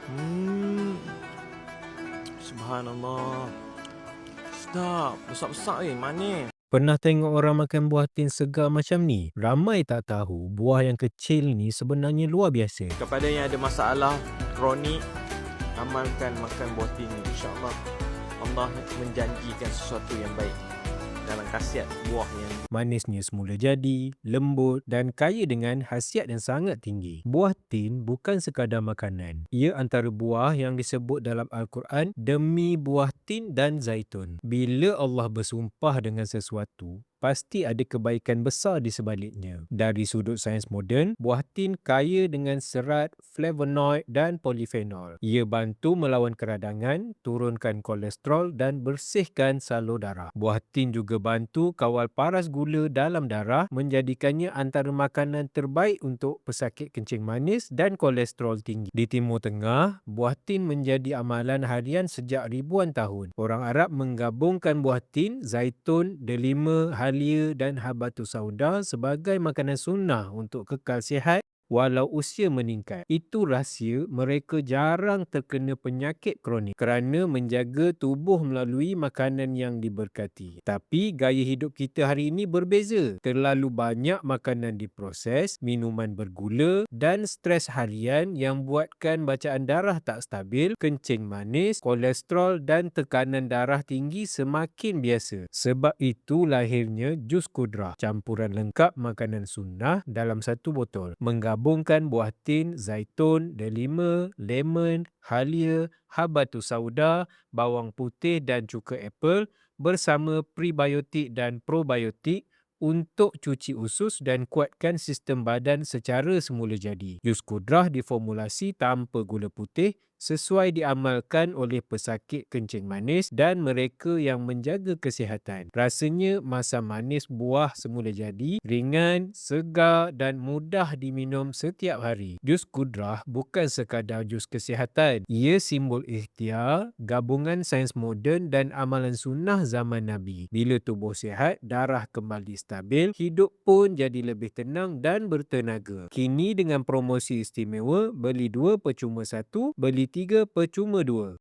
Hmm, subhanallah. Sedap, besar-besar manis. Pernah tengok orang makan buah tin segar macam ni? Ramai tak tahu buah yang kecil ni sebenarnya luar biasa. Kepada yang ada masalah kronik, amalkan makan buah tin ni. InsyaAllah Allah menjanjikan sesuatu yang baik dalam khasiat buah yang Manisnya semula jadi, lembut dan kaya dengan khasiat yang sangat tinggi. Buah tin bukan sekadar makanan. Ia antara buah yang disebut dalam Al-Quran demi buah tin dan zaitun. Bila Allah bersumpah dengan sesuatu, pasti ada kebaikan besar di sebaliknya. Dari sudut sains moden, buah tin kaya dengan serat, flavonoid dan polifenol. Ia bantu melawan keradangan, turunkan kolesterol dan bersihkan salur darah. Buah tin juga bantu kawal paras gula dalam darah, menjadikannya antara makanan terbaik untuk pesakit kencing manis dan kolesterol tinggi. Di Timur Tengah, buah tin menjadi amalan harian sejak ribuan tahun. Orang Arab menggabungkan buah tin, zaitun, delima, halia dan habatus sauda sebagai makanan sunnah untuk kekal sihat walau usia meningkat. Itu rahsia mereka jarang terkena penyakit kronik kerana menjaga tubuh melalui makanan yang diberkati. Tapi gaya hidup kita hari ini berbeza. Terlalu banyak makanan diproses, minuman bergula dan stres harian yang buatkan bacaan darah tak stabil, kencing manis, kolesterol dan tekanan darah tinggi semakin biasa. Sebab itu lahirnya jus kudrah, campuran lengkap makanan sunnah dalam satu botol. Menggabungkan buah tin, zaitun, delima, lemon, halia, habatus sauda, bawang putih dan cuka apple bersama prebiotik dan probiotik untuk cuci usus dan kuatkan sistem badan secara semula jadi. Jus kudrah diformulasi tanpa gula putih, sesuai diamalkan oleh pesakit kencing manis dan mereka yang menjaga kesihatan. Rasanya masam manis buah semula jadi, ringan, segar dan mudah diminum setiap hari. Jus kudrah bukan sekadar jus kesihatan. Ia simbol ikhtiar, gabungan sains moden dan amalan sunnah zaman Nabi. Bila tubuh sihat, darah kembali stabil, hidup pun jadi lebih tenang dan bertenaga. Kini dengan promosi istimewa, beli 2 percuma 1, beli 3 percuma 2.